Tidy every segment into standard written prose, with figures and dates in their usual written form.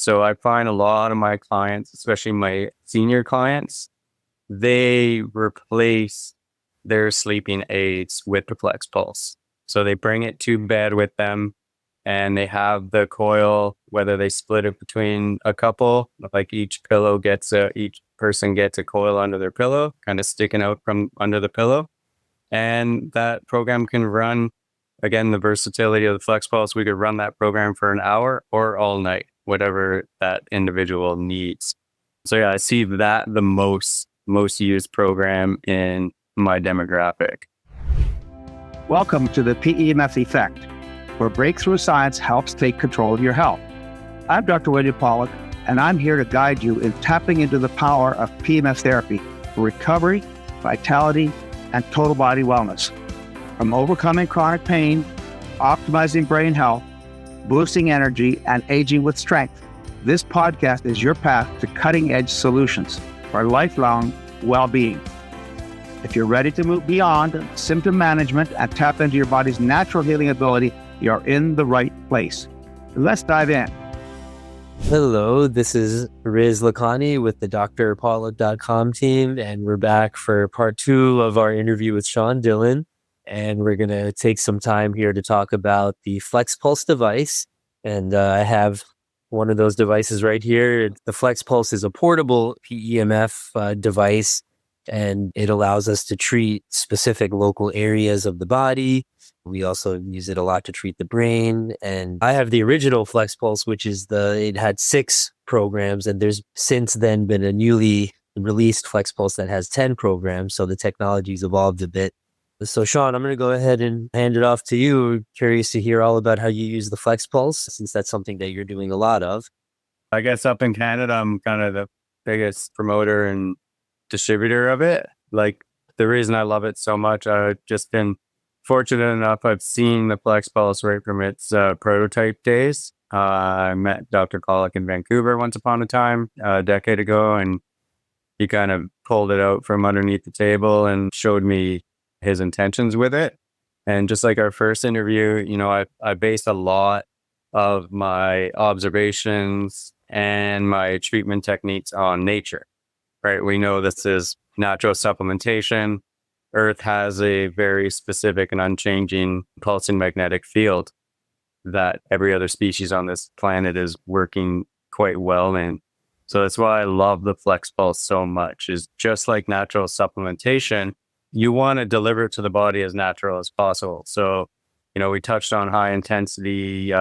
So I find a lot of my clients, especially my senior clients, they replace their sleeping aids with the FlexPulse. So they bring it to bed with them and they have the coil, whether they split it between a couple, like each person gets a coil under their pillow, kind of sticking out from under the pillow. And that program can run, again, the versatility of the FlexPulse, we could run that program for an hour or all night, whatever that individual needs. So yeah, I see that the most used program in my demographic. Welcome to the PEMF Effect, where breakthrough science helps take control of your health. I'm Dr. William Pollack, and I'm here to guide you in tapping into the power of PEMF therapy for recovery, vitality, and total body wellness. From overcoming chronic pain, optimizing brain health, boosting energy, and aging with strength, this podcast is your path to cutting-edge solutions for lifelong well-being. If you're ready to move beyond symptom management and tap into your body's natural healing ability, you're in the right place. Let's dive in. Hello, this is Riz Lakhani with the drpollack.com team, and we're back for part 2 of our interview with Sean Dillon. And we're going to take some time here to talk about the FlexPulse device. And I have one of those devices right here. The FlexPulse is a portable PEMF device, and it allows us to treat specific local areas of the body. We also use it a lot to treat the brain. And I have the original FlexPulse, which is it had 6 programs, and there's since then been a newly released FlexPulse that has 10 programs. So the technology's evolved a bit. So Sean, I'm going to go ahead and hand it off to you. Curious to hear all about how you use the FlexPulse, since that's something that you're doing a lot of. I guess up in Canada, I'm kind of the biggest promoter and distributor of it. Like, the reason I love it so much, I've just been fortunate enough, I've seen the FlexPulse right from its prototype days. I met Dr. Pollack in Vancouver once upon a time, a decade ago, and he kind of pulled it out from underneath the table and showed me his intentions with it. And just like our first interview, I based a lot of my observations and my treatment techniques on nature, right? We know this is natural supplementation. Earth has a very specific and unchanging pulsing magnetic field that every other species on this planet is working quite well in. So that's why I love the FlexPulse so much, is just like natural supplementation, you want to deliver to the body as natural as possible. So, we touched on high intensity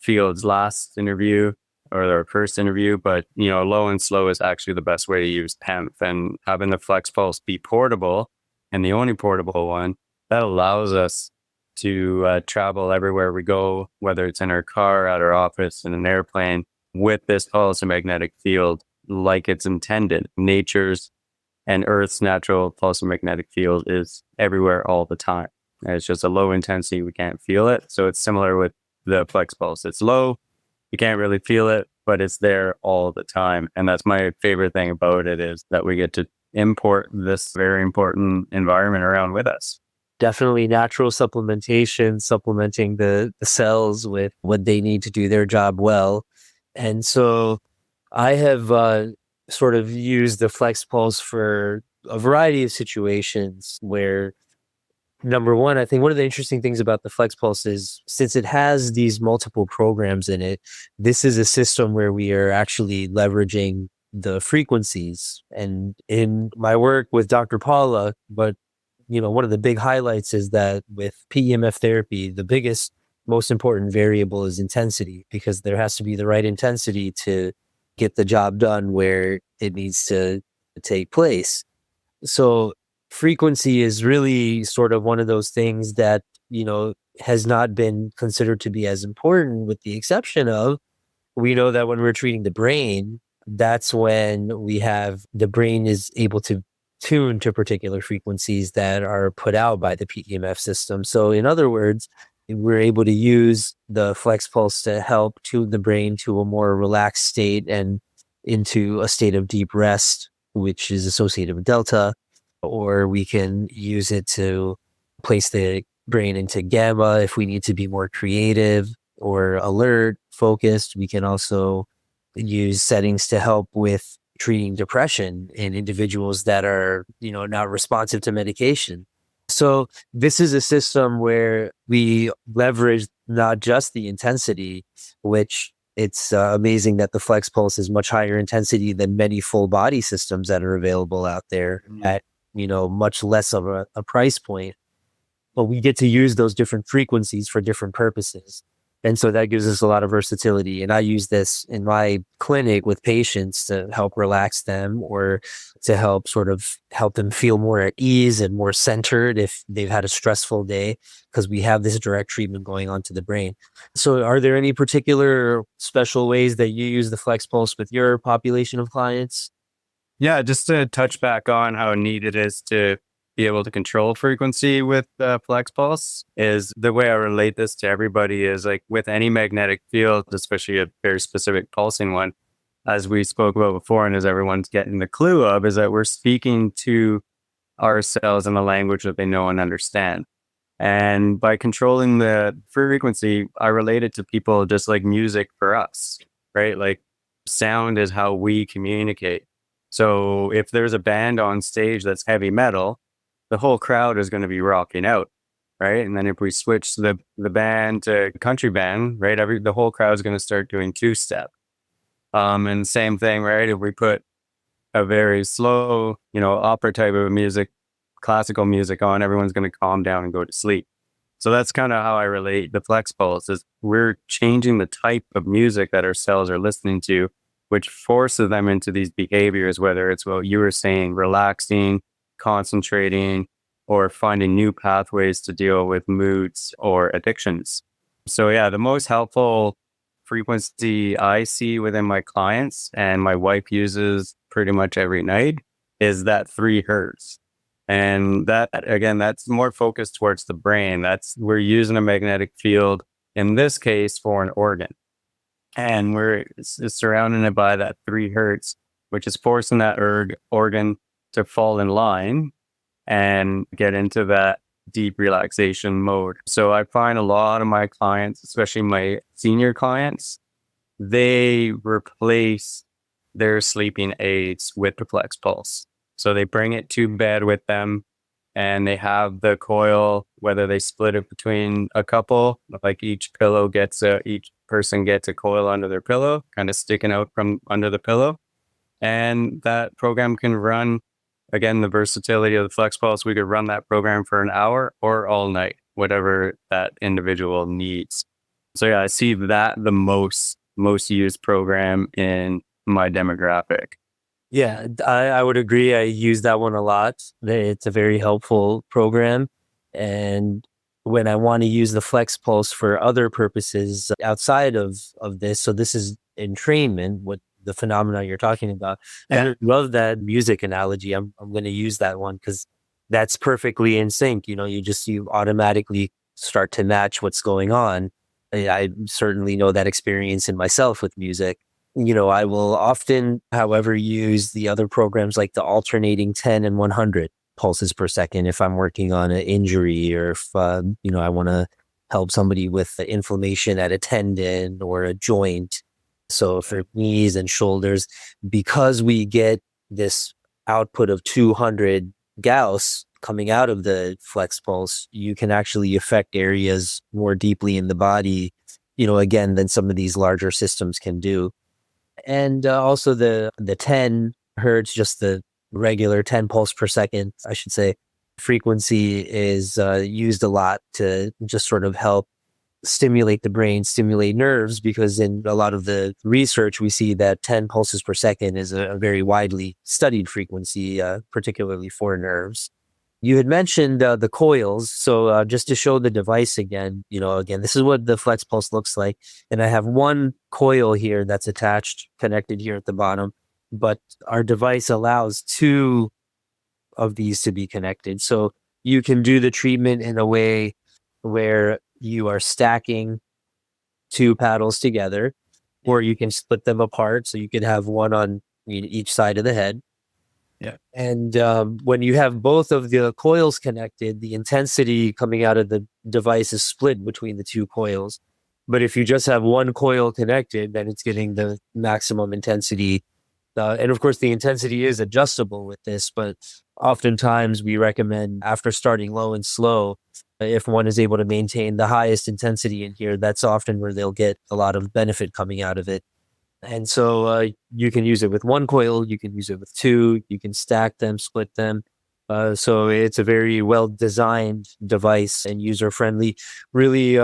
fields last interview or our first interview, but, low and slow is actually the best way to use PEMF. And having the FlexPulse be portable, and the only portable one, that allows us to travel everywhere we go, whether it's in our car, at our office, in an airplane, with this pulse and magnetic field like it's intended. Nature's and Earth's natural pulse and magnetic field is everywhere all the time. And it's just a low intensity, we can't feel it. So it's similar with the FlexPulse. It's low, you can't really feel it, but it's there all the time. And that's my favorite thing about it, is that we get to import this very important environment around with us. Definitely natural supplementation, supplementing the cells with what they need to do their job well. And so I have sort of used the FlexPulse for a variety of situations where, number one, I think one of the interesting things about the FlexPulse is, since it has these multiple programs in it, this is a system where we are actually leveraging the frequencies. And in my work with Dr. Pollack, but one of the big highlights is that with PEMF therapy, the biggest, most important variable is intensity, because there has to be the right intensity to get the job done where it needs to take place. So frequency is really sort of one of those things that, has not been considered to be as important, with the exception of, we know that when we're treating the brain, that's when the brain is able to tune to particular frequencies that are put out by the PEMF system. So in other words, we're able to use the FlexPulse to help tune the brain to a more relaxed state and into a state of deep rest, which is associated with delta, or we can use it to place the brain into gamma if we need to be more creative or alert, focused. We can also use settings to help with treating depression in individuals that are, not responsive to medication. So this is a system where we leverage not just the intensity, which it's amazing that the FlexPulse is much higher intensity than many full body systems that are available out there at, much less of a price point. But we get to use those different frequencies for different purposes. And so that gives us a lot of versatility. And I use this in my clinic with patients to help relax them or to help them feel more at ease and more centered if they've had a stressful day, because we have this direct treatment going on to the brain. So are there any particular special ways that you use the FlexPulse with your population of clients? Yeah, just to touch back on how neat it is to be able to control frequency with FlexPulse, is the way I relate this to everybody is like with any magnetic field, especially a very specific pulsing one, as we spoke about before, and as everyone's getting the clue of, is that we're speaking to our cells in a language that they know and understand. And by controlling the frequency, I relate it to people just like music for us, right? Like sound is how we communicate. So if there's a band on stage that's heavy metal, the whole crowd is going to be rocking out, right? And then if we switch the band to country band, right, the whole crowd is going to start doing two-step. And same thing, right? If we put a very slow, opera type of music, classical music on, everyone's going to calm down and go to sleep. So that's kind of how I relate the FlexPulse, is we're changing the type of music that our cells are listening to, which forces them into these behaviors, whether it's what you were saying, relaxing, concentrating, or finding new pathways to deal with moods or addictions. So yeah, the most helpful frequency I see within my clients, and my wife uses pretty much every night, is that 3 hertz. And that, again, that's more focused towards the brain. We're using a magnetic field, in this case, for an organ. And we're surrounding it by that 3 hertz, which is forcing that organ to fall in line and get into that deep relaxation mode. So I find a lot of my clients, especially my senior clients, they replace their sleeping aids with the FlexPulse. So they bring it to bed with them, and they have the coil, whether they split it between a couple, like each person gets a coil under their pillow, kind of sticking out from under the pillow. And that program can run, again, the versatility of the FlexPulse, we could run that program for an hour or all night, whatever that individual needs. So yeah, I see that the most used program in my demographic. Yeah, I would agree. I use that one a lot. It's a very helpful program. And when I want to use the FlexPulse for other purposes outside of this, so this is entrainment, what the phenomena you're talking about. And I love that music analogy. I'm going to use that one because that's perfectly in sync. You automatically start to match what's going on. I certainly know that experience in myself with music. I will often, however, use the other programs like the alternating 10 and 100 pulses per second if I'm working on an injury, or if, I want to help somebody with inflammation at a tendon or a joint. So for knees and shoulders, because we get this output of 200 Gauss coming out of the FlexPulse, you can actually affect areas more deeply in the body, again, than some of these larger systems can do. And also the 10 hertz, just the regular 10 pulse per second, I should say, frequency is used a lot to just sort of help stimulate the brain, stimulate nerves, because in a lot of the research, we see that 10 pulses per second is a very widely studied frequency, particularly for nerves. You had mentioned the coils. So just to show the device again, this is what the FlexPulse looks like. And I have one coil here that's attached, connected here at the bottom, but our device allows 2 of these to be connected. So you can do the treatment in a way where you are stacking 2 paddles together, or you can split them apart. So you could have one on each side of the head. Yeah. And when you have both of the coils connected, the intensity coming out of the device is split between the 2 coils. But if you just have one coil connected, then it's getting the maximum intensity. And of course, the intensity is adjustable with this, but oftentimes we recommend after starting low and slow, if one is able to maintain the highest intensity in here, that's often where they'll get a lot of benefit coming out of it. And so you can use it with one coil, you can use it with two, you can stack them, split them. So it's a very well designed device and user friendly. Really,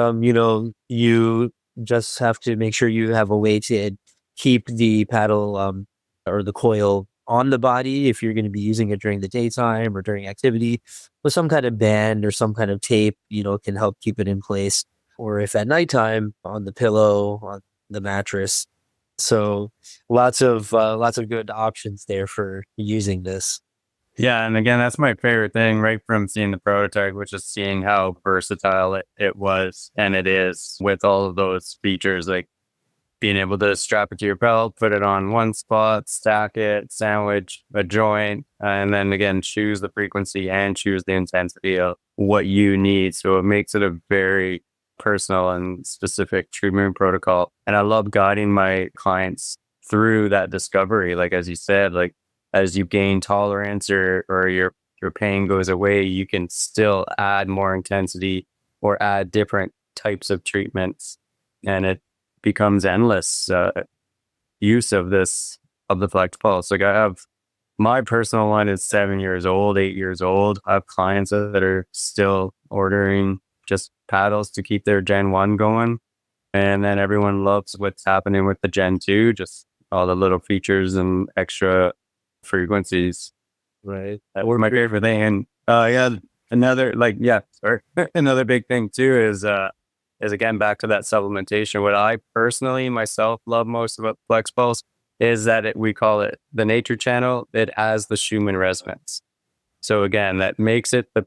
you just have to make sure you have a way to keep the paddle or the coil on the body if you're going to be using it during the daytime or during activity, with some kind of band or some kind of tape, can help keep it in place. Or if at nighttime, on the pillow, on the mattress. So lots of good options there for using this. Yeah, and again, that's my favorite thing right from seeing the prototype, which is seeing how versatile it was and it is with all of those features, like being able to strap it to your belt, put it on one spot, stack it, sandwich a joint, and then again, choose the frequency and choose the intensity of what you need. So it makes it a very personal and specific treatment protocol. And I love guiding my clients through that discovery. Like, as you said, like as you gain tolerance or your pain goes away, you can still add more intensity or add different types of treatments. And it becomes endless use of the FlexPulse. Like I have my personal one is 7 years old, 8 years old. I have clients that are still ordering just paddles to keep their Gen 1 going. And then everyone loves what's happening with the Gen 2, just all the little features and extra frequencies. Right. That were my favorite thing. And another another big thing too is again back to that supplementation. What I personally myself love most about FlexPulse is that we call it the nature channel. It has the Schumann resonance. So again, that makes it the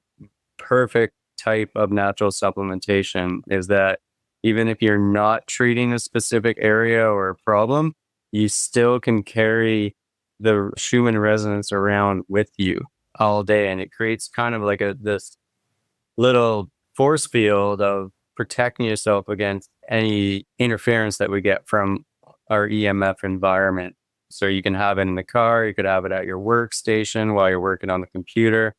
perfect type of natural supplementation, is that even if you're not treating a specific area or a problem, you still can carry the Schumann resonance around with you all day. And it creates kind of like this little force field of protecting yourself against any interference that we get from our EMF environment. So you can have it in the car, you could have it at your workstation while you're working on the computer.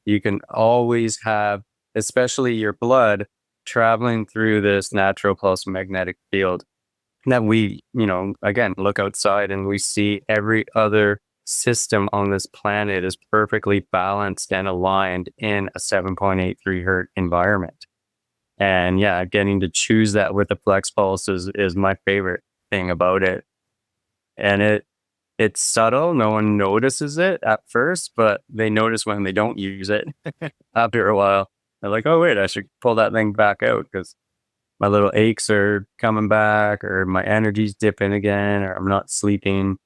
You can always have, especially your blood, traveling through this natural pulse magnetic field that we, again, look outside and we see every other system on this planet is perfectly balanced and aligned in a 7.83 hertz environment. And yeah, getting to choose that with the FlexPulse is my favorite thing about it. And it's subtle. No one notices it at first, but they notice when they don't use it after a while. They're like, oh, wait, I should pull that thing back out because my little aches are coming back, or my energy's dipping again, or I'm not sleeping.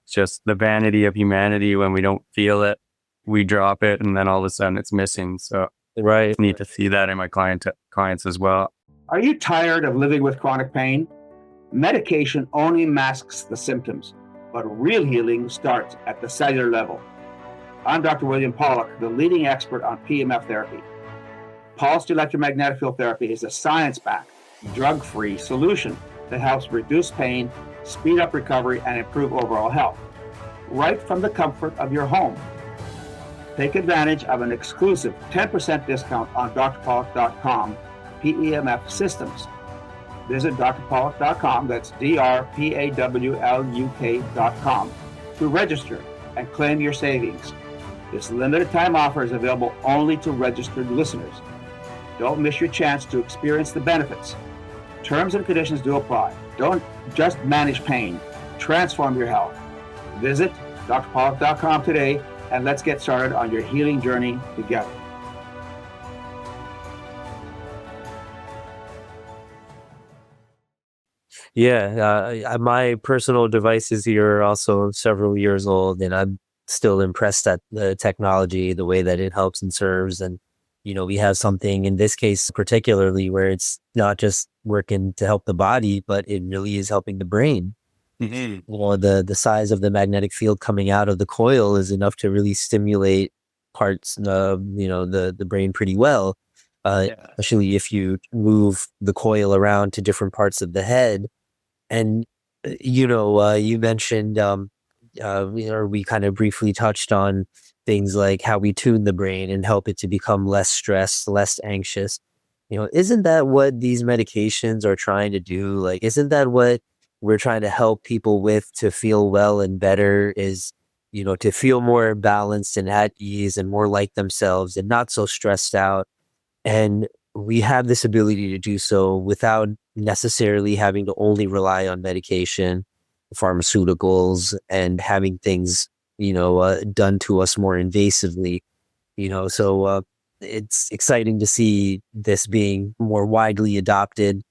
It's just the vanity of humanity. When we don't feel it, we drop it, and then all of a sudden it's missing. So I need to see that in my clients as well. Are you tired of living with chronic pain? Medication only masks the symptoms, but real healing starts at the cellular level. I'm Dr. William Pollock, the leading expert on PEMF therapy. Pulsed electromagnetic field therapy is a science-backed, drug-free solution that helps reduce pain, speed up recovery, and improve overall health, right from the comfort of your home. Take advantage of an exclusive 10% discount on drpollock.com PEMF systems. Visit drpollock.com, that's drpawluk.com, to register and claim your savings. This limited time offer is available only to registered listeners. Don't miss your chance to experience the benefits. Terms and conditions do apply. Don't just manage pain, transform your health. Visit drpollock.com today, and let's get started on your healing journey together. Yeah, my personal devices here are also several years old, and I'm still impressed at the technology, the way that it helps and serves. And, we have something in this case particularly where it's not just working to help the body, but it really is helping the brain. Mm-hmm. The size of the magnetic field coming out of the coil is enough to really stimulate parts of, the brain pretty well. especially if you move the coil around to different parts of the head. And, you mentioned, or we kind of briefly touched on things like how we tune the brain and help it to become less stressed, less anxious. Isn't that what these medications are trying to do? Like, isn't that what we're trying to help people with to feel well and better is, to feel more balanced and at ease and more like themselves and not so stressed out. And we have this ability to do so without necessarily having to only rely on medication, pharmaceuticals, and having things, done to us more invasively. So it's exciting to see this being more widely adopted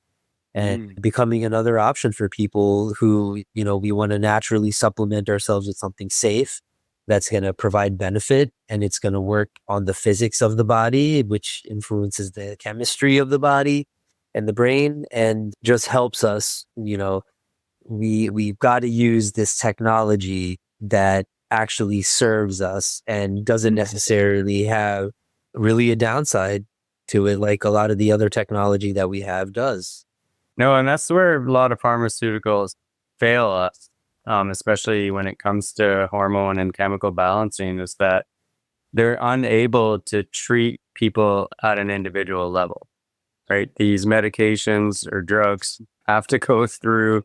and becoming another option for people who, we want to naturally supplement ourselves with something safe that's going to provide benefit, and it's going to work on the physics of the body, which influences the chemistry of the body and the brain, and just helps us. We've got to use this technology that actually serves us and doesn't necessarily have really a downside to it like a lot of the other technology that we have does. No, and that's where a lot of pharmaceuticals fail us, especially when it comes to hormone and chemical balancing, is that they're unable to treat people at an individual level, right? These medications or drugs have to go through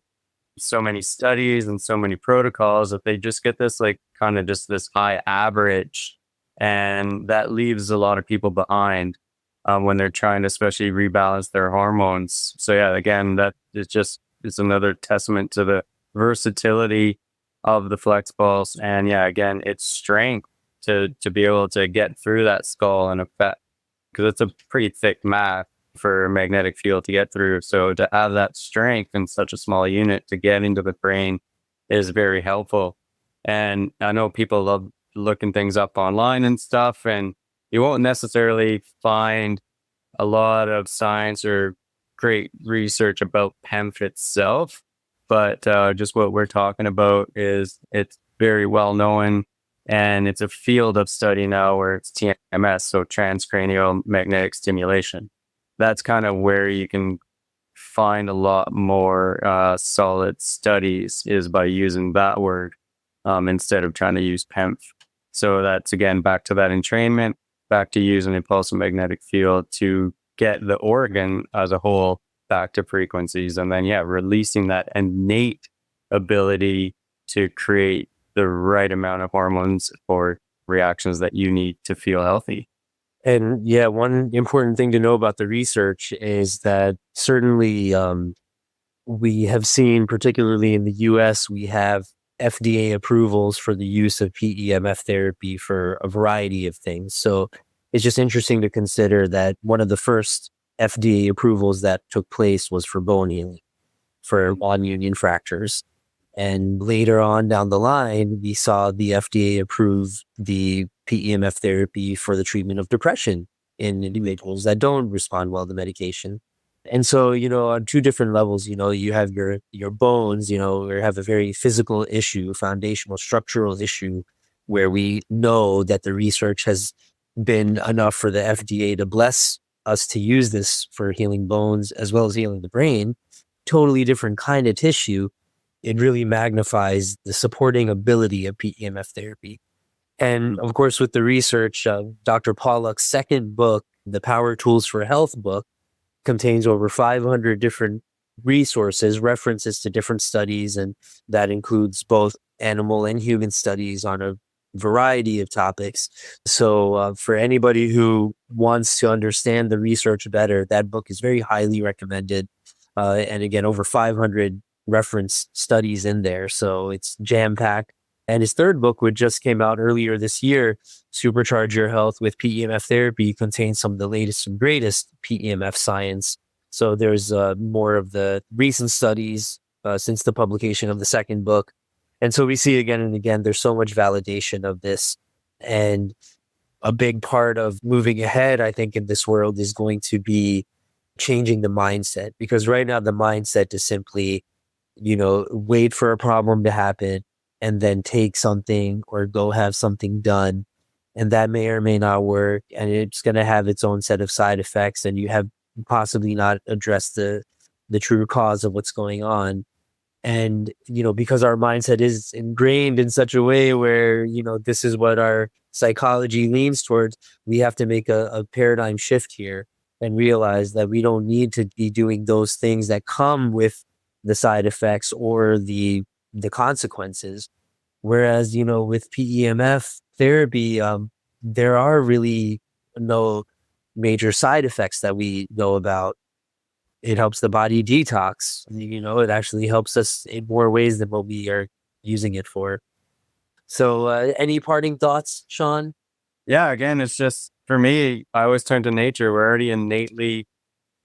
so many studies and so many protocols that they just get this like kind of just this high average, and that leaves a lot of people behind when they're trying to especially rebalance their hormones. So yeah, again, that is just, it's another testament to the versatility of the FlexPulse, and yeah, again, its strength to be able to get through that skull and effect, because it's a pretty thick mat for a magnetic field to get through. So to have that strength in such a small unit to get into the brain is very helpful. And I know people love looking things up online and stuff, and you won't necessarily find a lot of science or great research about PEMF itself, but just what we're talking about is it's very well known, and it's a field of study now where it's TMS, so transcranial magnetic stimulation. That's kind of where you can find a lot more solid studies, is by using that word instead of trying to use PEMF. So that's, again, back to that entrainment, back to using a pulse magnetic field to get the organ as a whole back to frequencies. And then, yeah, releasing that innate ability to create the right amount of hormones for reactions that you need to feel healthy. And yeah, one important thing to know about the research is that certainly we have seen, particularly in the US, we have FDA approvals for the use of PEMF therapy for a variety of things. So it's just interesting to consider that one of the first FDA approvals that took place was for bone healing, for non-union fractures. And later on down the line, we saw the FDA approve the PEMF therapy for the treatment of depression in individuals that don't respond well to medication. And so, on two different levels, you have your bones, or have a very physical issue, foundational structural issue, where we know that the research has been enough for the FDA to bless us to use this for healing bones as well as healing the brain. Totally different kind of tissue. It really magnifies the supporting ability of PEMF therapy. And of course, with the research, Dr. Pollack's second book, the Power Tools for Health book, contains over 500 different resources, references to different studies, and that includes both animal and human studies on a variety of topics. So for anybody who wants to understand the research better, that book is very highly recommended. And again, over 500 reference studies in there. So it's jam-packed. And his third book, which just came out earlier this year, Supercharge Your Health with PEMF Therapy, contains some of the latest and greatest PEMF science. So there's more of the recent studies since the publication of the second book. And so we see again and again, there's so much validation of this. And a big part of moving ahead, I think, in this world is going to be changing the mindset. Because right now, the mindset is simply, wait for a problem to happen and then take something or go have something done and that may or may not work, and it's going to have its own set of side effects, and you have possibly not addressed the true cause of what's going on. And, because our mindset is ingrained in such a way where, this is what our psychology leans towards, we have to make a paradigm shift here and realize that we don't need to be doing those things that come with the side effects or the consequences. Whereas, with PEMF therapy, there are really no major side effects that we know about. It helps the body detox. It actually helps us in more ways than what we are using it for. So, any parting thoughts, Sean? Yeah, again, it's just for me, I always turn to nature. We're already innately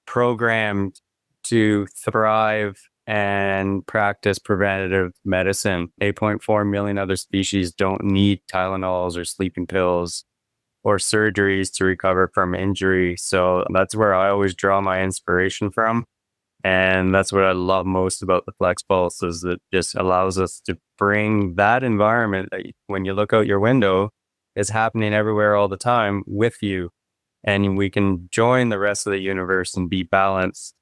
programmed to thrive and practice preventative medicine. 8.4 million other species don't need Tylenols or sleeping pills or surgeries to recover from injury. So that's where I always draw my inspiration from. And that's what I love most about the FlexPulse is it just allows us to bring that environment that when you look out your window is happening everywhere all the time with you. And we can join the rest of the universe and be balanced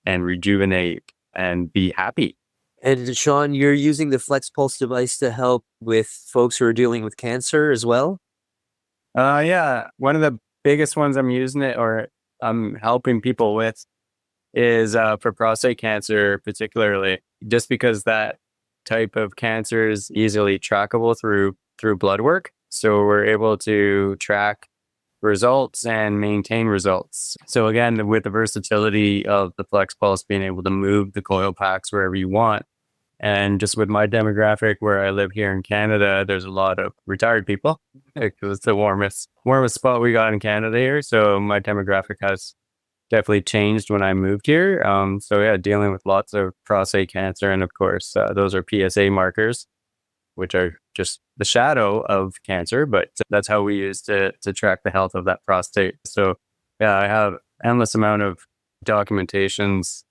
and rejuvenate and be happy. And Sean, you're using the FlexPulse device to help with folks who are dealing with cancer as well? Yeah, one of the biggest ones I'm using it or I'm helping people with is for prostate cancer, particularly, just because that type of cancer is easily trackable through blood work. So we're able to track results and maintain results. So again, with the versatility of the FlexPulse being able to move the coil packs wherever you want, and just with my demographic where I live here in Canada, there's a lot of retired people because it's the warmest spot we got in Canada here. So my demographic has definitely changed when I moved here. So yeah, dealing with lots of prostate cancer. And of course, those are PSA markers, which are just the shadow of cancer, but that's how we use to track the health of that prostate. So yeah, I have endless amount of documentations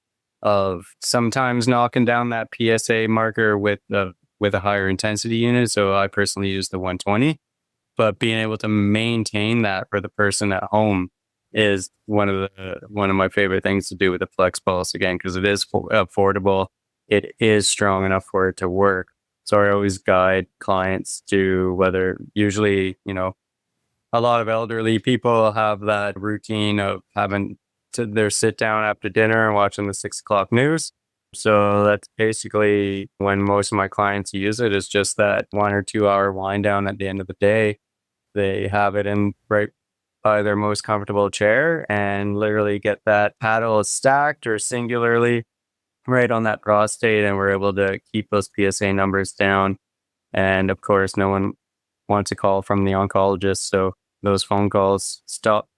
of sometimes knocking down that PSA marker with a higher intensity unit. So I personally use the 120, but being able to maintain that for the person at home is one of my favorite things to do with the FlexPulse again, because it is affordable. It is strong enough for it to work. So I always guide clients to whether usually, a lot of elderly people have that routine of having their sit down after dinner and watching the 6 o'clock news. So that's basically when most of my clients use it is just that 1 or 2 hour wind down at the end of the day. They have it in right by their most comfortable chair and literally get that paddle stacked or singularly right on that prostate. And we're able to keep those PSA numbers down. And of course, no one wants a call from the oncologist. So those phone calls stop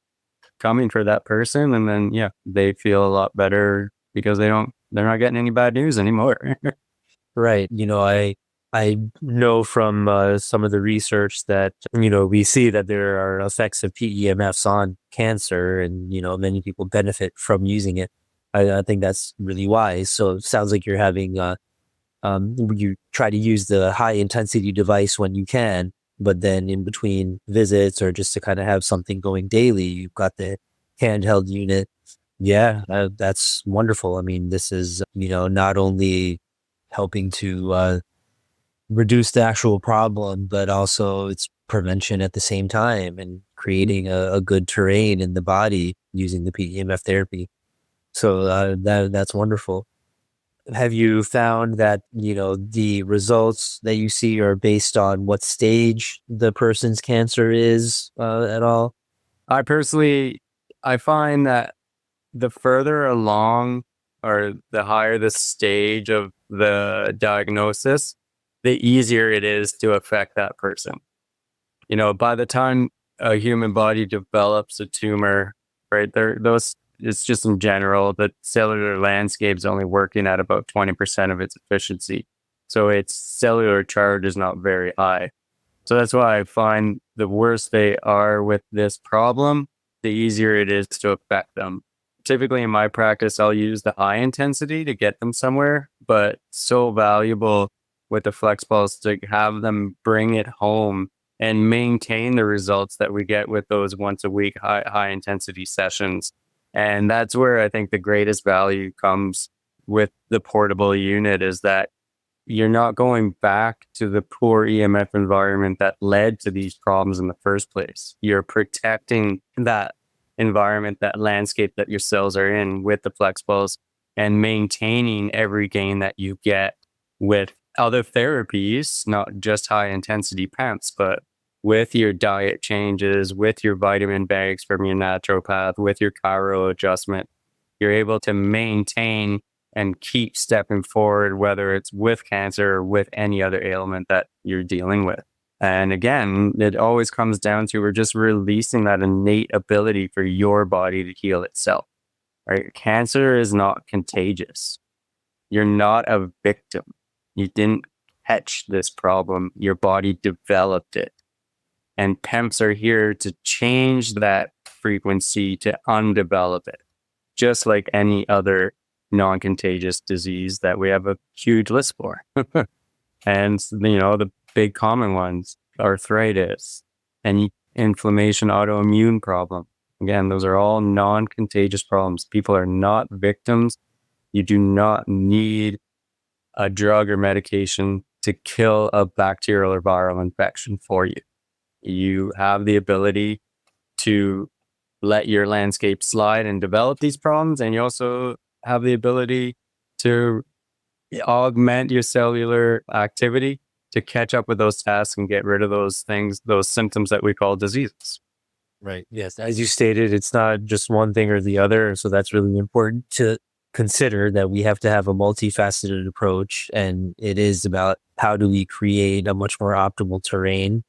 coming for that person. And then, yeah, they feel a lot better because they're not getting any bad news anymore. Right. I know from some of the research that, we see that there are effects of PEMFs on cancer and, many people benefit from using it. I think that's really wise. So it sounds like you're having, you try to use the high intensity device when you can, but then in between visits or just to kind of have something going daily, you've got the handheld unit. Yeah, that's wonderful. I mean, this is, not only helping to reduce the actual problem, but also it's prevention at the same time and creating a good terrain in the body using the PEMF therapy. So that's wonderful. Have you found that, the results that you see are based on what stage the person's cancer is at all? I find that the further along or the higher the stage of the diagnosis, the easier it is to affect that person. By the time a human body develops a tumor, right, it's just in general, the cellular landscape is only working at about 20% of its efficiency. So its cellular charge is not very high. So that's why I find the worse they are with this problem, the easier it is to affect them. Typically in my practice, I'll use the high intensity to get them somewhere, but so valuable with the FlexPulse to have them bring it home and maintain the results that we get with those once a week high intensity sessions. And that's where I think the greatest value comes with the portable unit, is that you're not going back to the poor EMF environment that led to these problems in the first place. You're protecting that environment, that landscape that your cells are in with the FlexPulse, and maintaining every gain that you get with other therapies, not just high intensity PEMFs, but with your diet changes, with your vitamin bags from your naturopath, with your chiro adjustment. You're able to maintain and keep stepping forward, whether it's with cancer or with any other ailment that you're dealing with. And again, it always comes down to, we're just releasing that innate ability for your body to heal itself, right? Cancer is not contagious. You're not a victim. You didn't catch this problem. Your body developed it. And PEMFs are here to change that frequency to undevelop it, just like any other non-contagious disease that we have a huge list for. And, the big common ones, arthritis, any inflammation, autoimmune problem. Again, those are all non-contagious problems. People are not victims. You do not need a drug or medication to kill a bacterial or viral infection for you. You have the ability to let your landscape slide and develop these problems, and you also have the ability to augment your cellular activity to catch up with those tasks and get rid of those things, those symptoms that we call diseases. Right. Yes. As you stated, it's not just one thing or the other. So that's really important to consider, that we have to have a multifaceted approach. And it is about how do we create a much more optimal terrain.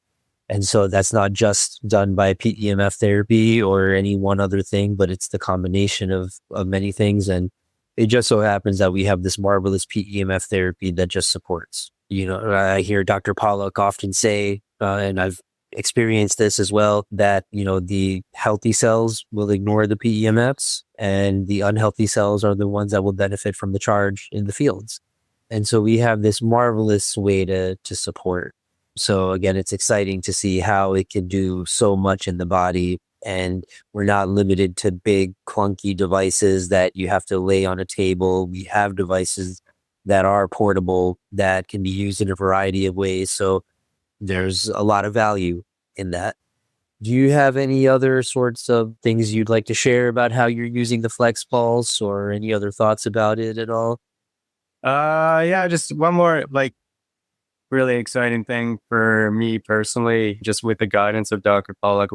And so that's not just done by PEMF therapy or any one other thing, but it's the combination of many things. And it just so happens that we have this marvelous PEMF therapy that just supports. I hear Dr. Pollock often say, and I've experienced this as well, that, the healthy cells will ignore the PEMFs and the unhealthy cells are the ones that will benefit from the charge in the fields. And so we have this marvelous way to support. So again, it's exciting to see how it can do so much in the body. And we're not limited to big clunky devices that you have to lay on a table. We have devices that are portable that can be used in a variety of ways. So there's a lot of value in that. Do you have any other sorts of things you'd like to share about how you're using the FlexPulse, or any other thoughts about it at all? Yeah, just one more really exciting thing for me personally, just with the guidance of Dr. Pollock,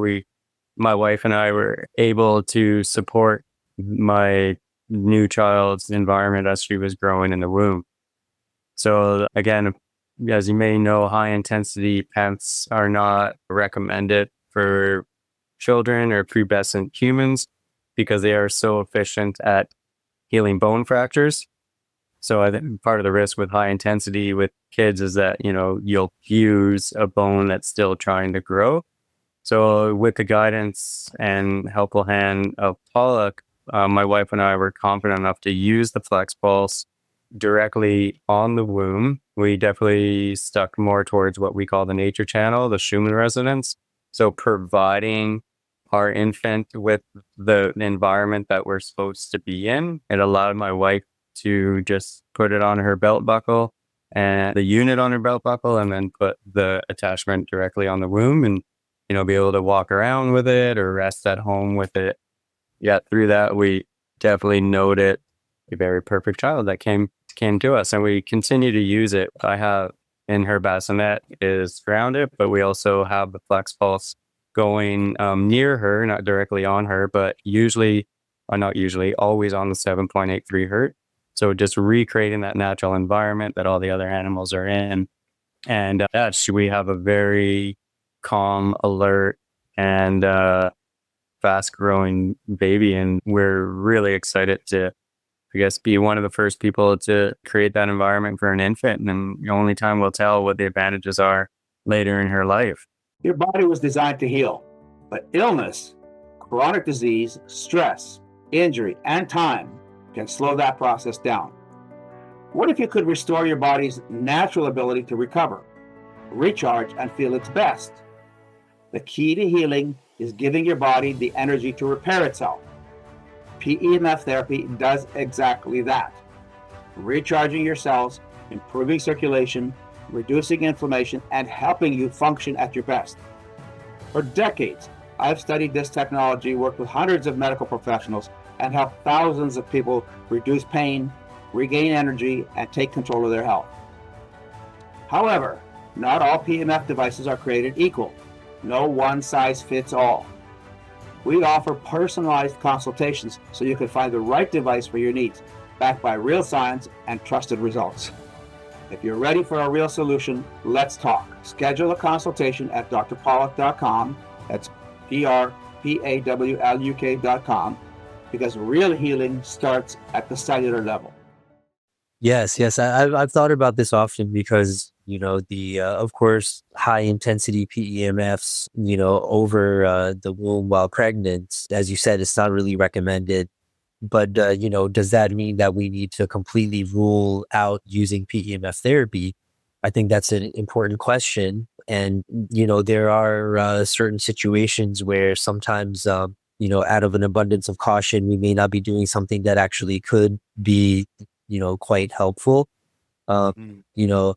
my wife and I were able to support my new child's environment as she was growing in the womb. So again, as you may know, high intensity PEMFs are not recommended for children or pubescent humans because they are so efficient at healing bone fractures. So I think part of the risk with high intensity with kids is that, you'll fuse a bone that's still trying to grow. So with the guidance and helpful hand of Pollock, my wife and I were confident enough to use the FlexPulse directly on the womb. We definitely stuck more towards what we call the nature channel, the Schumann resonance. So providing our infant with the environment that we're supposed to be in, it allowed my wife to just put it on her belt buckle and the unit on her belt buckle, and then put the attachment directly on the womb, and be able to walk around with it or rest at home with it. Yeah, through that we definitely noted a very perfect child that came to us, and we continue to use it. I have in her bassinet is grounded, but we also have the FlexPulse going near her, not directly on her, but always on the 7.83 hertz. So just recreating that natural environment that all the other animals are in. And we have a very calm, alert, and fast-growing baby. And we're really excited to, be one of the first people to create that environment for an infant. And the only time we'll tell what the advantages are later in her life. Your body was designed to heal, but illness, chronic disease, stress, injury, and time can slow that process down. What if you could restore your body's natural ability to recover, recharge, and feel its best? The key to healing is giving your body the energy to repair itself. PEMF therapy does exactly that. Recharging your cells, improving circulation, reducing inflammation, and helping you function at your best. For decades, I've studied this technology, worked with hundreds of medical professionals, and helped thousands of people reduce pain, regain energy, and take control of their health. However, not all PEMF devices are created equal. No one size fits all. We offer personalized consultations so you can find the right device for your needs, backed by real science and trusted results. If you're ready for a real solution, let's talk. Schedule a consultation at drpawluk.com. That's drpawluk.com, because real healing starts at the cellular level. Yes, I've thought about this often because, the, of course, high intensity PEMFs, over the womb while pregnant, as you said, it's not really recommended. But, does that mean that we need to completely rule out using PEMF therapy? I think that's an important question. And, there are certain situations where sometimes, out of an abundance of caution, we may not be doing something that actually could be, quite helpful. PEMF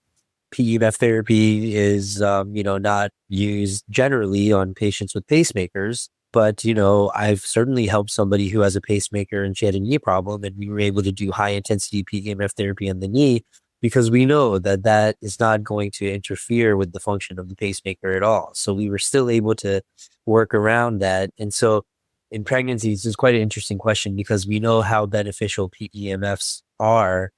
therapy is, not used generally on patients with pacemakers. But, I've certainly helped somebody who has a pacemaker and she had a knee problem, and we were able to do high intensity PEMF therapy on the knee because we know that that is not going to interfere with the function of the pacemaker at all. So we were still able to work around that. And so in pregnancies, it's quite an interesting question because we know how beneficial PEMFs are.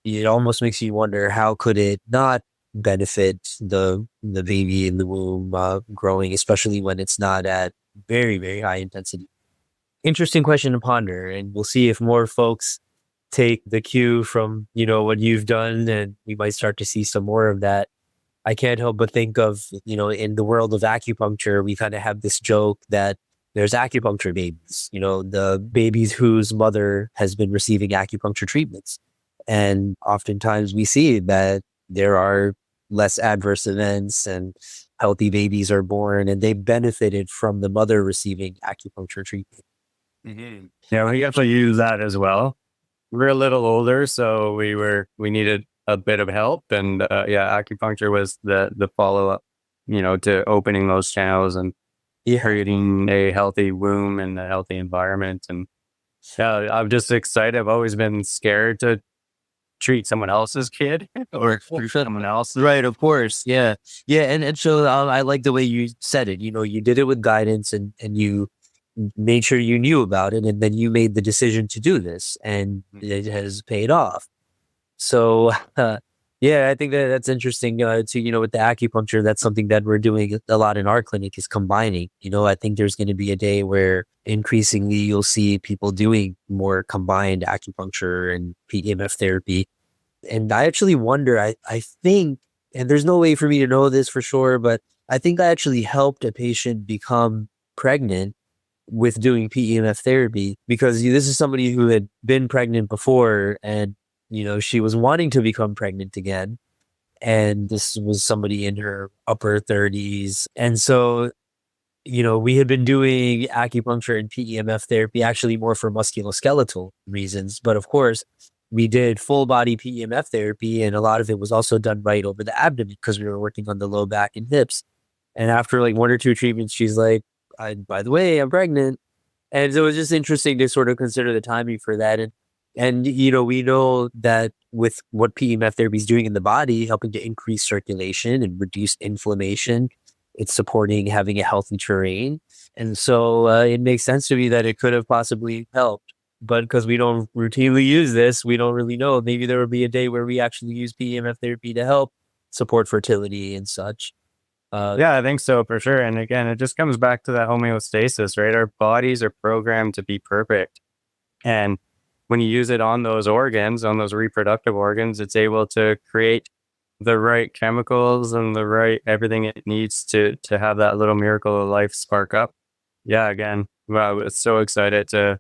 It almost makes you wonder, how could it not benefit the baby in the womb growing, especially when it's not at very, very high intensity? Interesting question to ponder, and we'll see if more folks take the cue from, what you've done, and we might start to see some more of that. I can't help but think of, in the world of acupuncture, we kind of have this joke that there's acupuncture babies, the babies whose mother has been receiving acupuncture treatments. And oftentimes we see that there are less adverse events and healthy babies are born, and they benefited from the mother receiving acupuncture treatment. Mm-hmm. Yeah, we definitely use that as well. We're a little older, so we needed a bit of help, and acupuncture was the follow up, to opening those channels and creating a healthy womb and a healthy environment. And yeah, I'm just excited. I've always been scared to treat someone else's kid or someone else. Right, of course. Yeah. And so I like the way you said it. You did it with guidance, and you made sure you knew about it, and then you made the decision to do this, and it has paid off. So I think that's interesting to, with the acupuncture. That's something that we're doing a lot in our clinic, is combining. I think there's going to be a day where increasingly you'll see people doing more combined acupuncture and PEMF therapy. And I actually wonder, I think, and there's no way for me to know this for sure, but I think I actually helped a patient become pregnant with doing PEMF therapy, because this is somebody who had been pregnant before, and she was wanting to become pregnant again. And this was somebody in her upper 30s. And so, we had been doing acupuncture and PEMF therapy actually more for musculoskeletal reasons. But of course, we did full body PEMF therapy, and a lot of it was also done right over the abdomen because we were working on the low back and hips. And after like one or two treatments, she's like, by the way, I'm pregnant. And so it was just interesting to sort of consider the timing for that. And we know that with what PEMF therapy is doing in the body, helping to increase circulation and reduce inflammation, it's supporting having a healthy terrain. And so it makes sense to me that it could have possibly helped. But because we don't routinely use this, we don't really know. Maybe there will be a day where we actually use PEMF therapy to help support fertility and such. I think so, for sure. And again, it just comes back to that homeostasis, right? Our bodies are programmed to be perfect. And when you use it on those organs, on those reproductive organs, it's able to create the right chemicals and the right everything it needs to have that little miracle of life spark up. Yeah, again, I was so excited to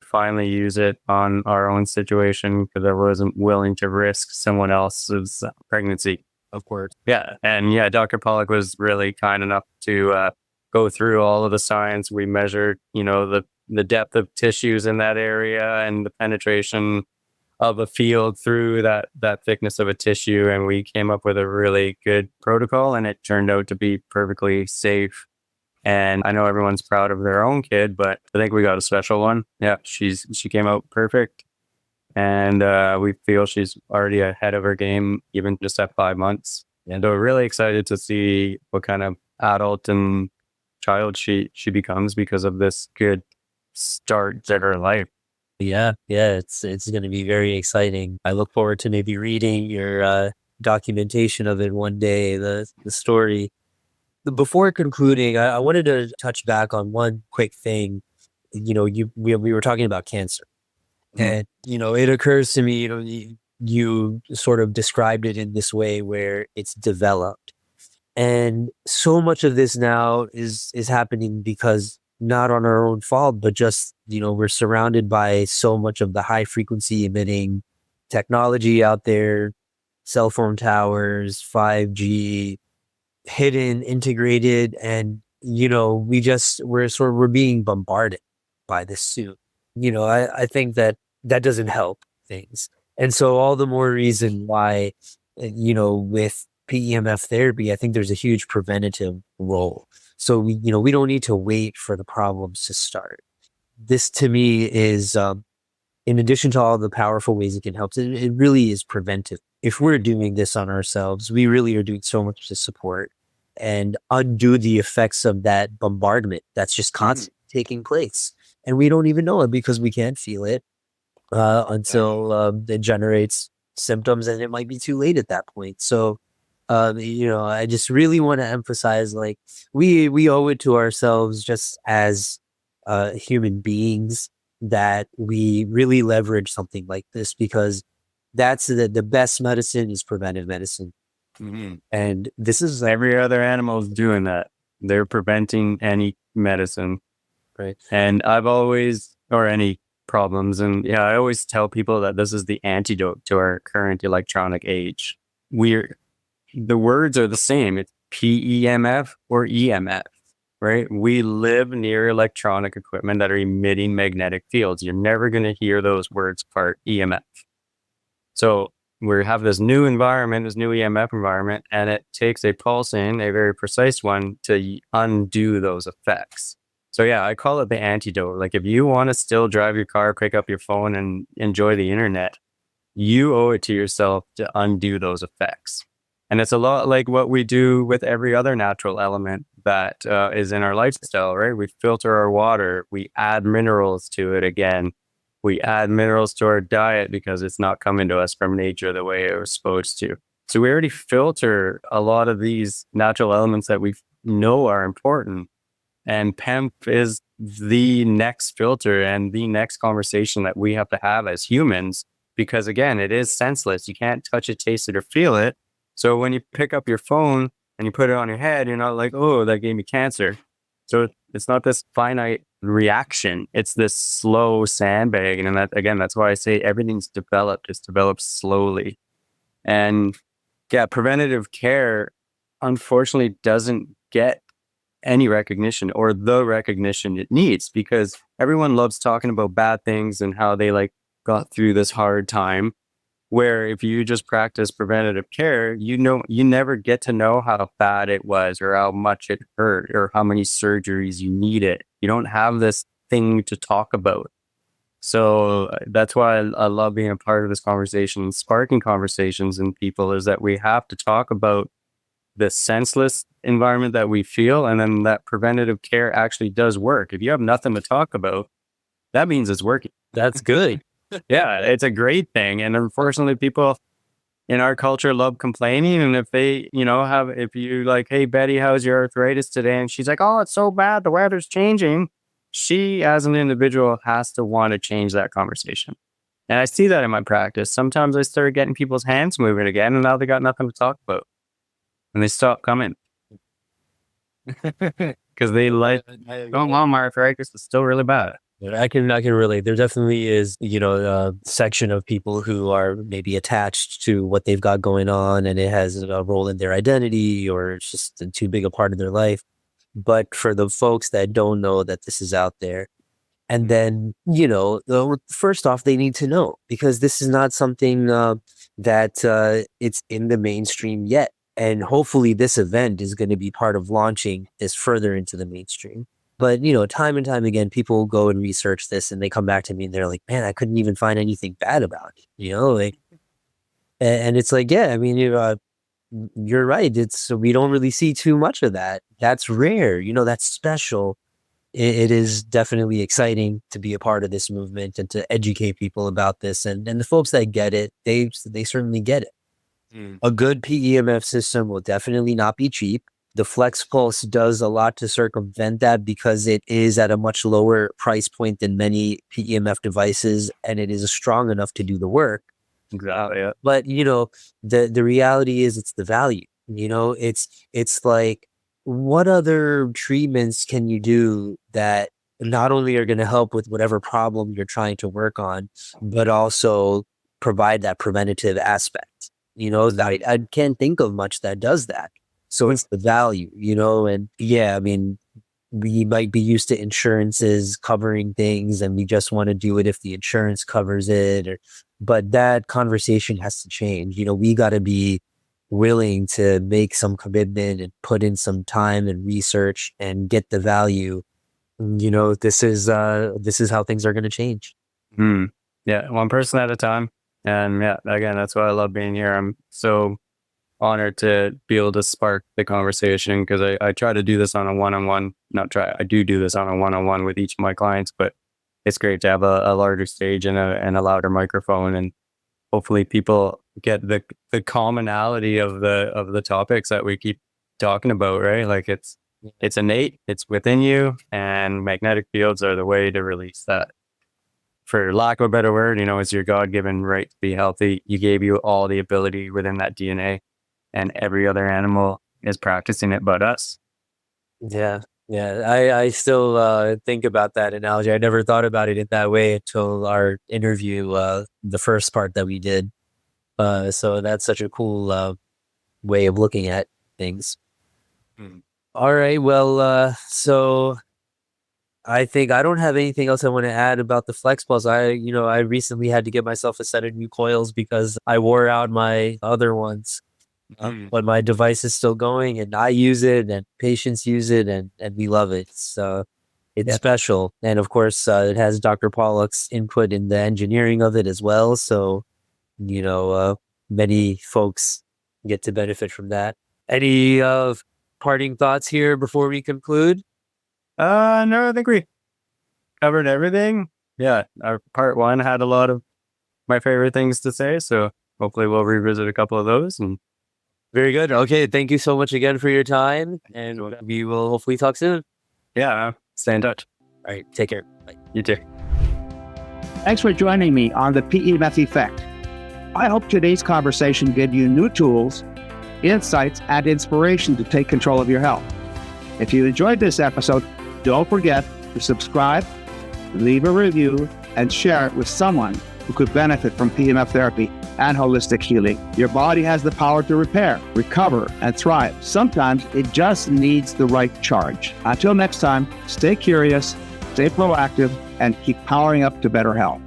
finally use it on our own situation because I wasn't willing to risk someone else's pregnancy. Of course. Yeah. And Dr. Pollock was really kind enough to go through all of the science. We measured, the depth of tissues in that area and the penetration of a field through that thickness of a tissue. And we came up with a really good protocol, and it turned out to be perfectly safe. And I know everyone's proud of their own kid, but I think we got a special one. Yeah, she came out perfect. And we feel she's already ahead of her game, even just at 5 months. And we're really excited to see what kind of adult and child she becomes because of this good start to her life. Yeah, it's going to be very exciting. I look forward to maybe reading your documentation of it one day, the story. Before concluding, I wanted to touch back on one quick thing. We were talking about cancer. And, it occurs to me, you sort of described it in this way where it's developed. And so much of this now is happening because not on our own fault, but just, we're surrounded by so much of the high frequency emitting technology out there, cell phone towers, 5G, hidden, integrated, and, we're being bombarded by this soon. I think that doesn't help things. And so all the more reason why, with PEMF therapy, I think there's a huge preventative role. So we don't need to wait for the problems to start. This to me is, in addition to all the powerful ways it can help, it really is preventive. If we're doing this on ourselves, we really are doing so much to support and undo the effects of that bombardment that's just constantly taking place. And we don't even know it because we can't feel it until it generates symptoms, and it might be too late at that point. So, I just really want to emphasize, like, we owe it to ourselves just as human beings that we really leverage something like this, because that's the best medicine is preventive medicine. Mm-hmm. And this is Every other animal is doing that. They're preventing any medicine. right. And or any problems. And yeah, I always tell people that this is the antidote to our current electronic age. The words are the same. It's PEMF or EMF, right? We live near electronic equipment that are emitting magnetic fields. You're never going to hear those words apart, EMF. So we have this new environment, this new EMF environment, and it takes a pulsing, a very precise one, to undo those effects. So yeah, I call it the antidote. Like, if you want to still drive your car, pick up your phone, and enjoy the internet, you owe it to yourself to undo those effects. And it's a lot like what we do with every other natural element that is in our lifestyle, right? We filter our water. We add minerals to it again. We add minerals to our diet because it's not coming to us from nature the way it was supposed to. So we already filter a lot of these natural elements that we know are important. And PEMF is the next filter and the next conversation that we have to have as humans, because again, it is senseless. You can't touch it, taste it, or feel it. So when you pick up your phone and you put it on your head, you're not like, oh, that gave me cancer. So it's not this finite reaction. It's this slow sandbagging. And that's why I say everything's developed. It's developed slowly. And yeah, preventative care, unfortunately, doesn't get any recognition or the recognition it needs, because everyone loves talking about bad things and how they got through this hard time. Where if you just practice preventative care, you never get to know how bad it was or how much it hurt or how many surgeries you needed. You don't have this thing to talk about. So that's why I love being a part of this conversation, sparking conversations in people, is that we have to talk about the senseless environment that we feel, and then that preventative care actually does work. If you have nothing to talk about, that means it's working. That's good. Yeah, it's a great thing. And unfortunately, people in our culture love complaining. And if they, if you like, hey, Betty, how's your arthritis today? And she's like, oh, it's so bad. The weather's changing. She, as an individual, has to want to change that conversation. And I see that in my practice. Sometimes I start getting people's hands moving again, and now they got nothing to talk about. And they stop coming. Because they my arthritis is still really bad. I can relate. There definitely is, a section of people who are maybe attached to what they've got going on, and it has a role in their identity, or it's just too big a part of their life. but for the folks that don't know that this is out there. And then, first off, they need to know, because this is not something that it's in the mainstream yet. And hopefully this event is going to be part of launching this further into the mainstream. But, time and time again, people go and research this and they come back to me and they're like, man, I couldn't even find anything bad about it, and it's like, yeah, I mean, you're right. We don't really see too much of that. That's rare, that's special. It is definitely exciting to be a part of this movement and to educate people about this. And the folks that get it, they certainly get it. A good PEMF system will definitely not be cheap. The FlexPulse does a lot to circumvent that because it is at a much lower price point than many PEMF devices, and it is strong enough to do the work. Exactly. Yeah. But, the reality is it's the value. It's like, what other treatments can you do that not only are going to help with whatever problem you're trying to work on, but also provide that preventative aspect? I can't think of much that does that. So it's the value, and yeah, I mean, we might be used to insurances covering things and we just want to do it if the insurance covers it, but that conversation has to change. We got to be willing to make some commitment and put in some time and research and get the value. This is how things are going to change. Yeah, one person at a time. And yeah, again, that's why I love being here. I'm so honored to be able to spark the conversation, because I try to do this on a one-on-one. I do this on a one-on-one with each of my clients, but it's great to have a larger stage and a louder microphone, and hopefully people get the commonality of the topics that we keep talking about, right? Like it's innate, it's within you, and magnetic fields are the way to release that. For lack of a better word, it's your God-given right to be healthy. You gave you all the ability within that DNA, and every other animal is practicing it but us. Yeah. I still think about that analogy. I never thought about it in that way until our interview, the first part that we did. So that's such a cool way of looking at things. All right. Well, so I think I don't have anything else I want to add about the FlexPulse. I recently had to get myself a set of new coils because I wore out my other ones. But my device is still going, and I use it, and patients use it, and we love it. So it's special. And of course, it has Dr. Pollock's input in the engineering of it as well. So, many folks get to benefit from that. Any parting thoughts here before we conclude? No, I think we covered everything. Yeah, our part one had a lot of my favorite things to say. So hopefully we'll revisit a couple of those. And very good. Okay. Thank you so much again for your time, and we will hopefully talk soon. Yeah. Stay in touch. All right. Take care. Bye. You too. Thanks for joining me on the PEMF Effect. I hope today's conversation gave you new tools, insights, and inspiration to take control of your health. If you enjoyed this episode, don't forget to subscribe, leave a review, and share it with someone who could benefit from PEMF therapy and holistic healing. Your body has the power to repair, recover, and thrive. Sometimes it just needs the right charge. Until next time, stay curious, stay proactive, and keep powering up to better health.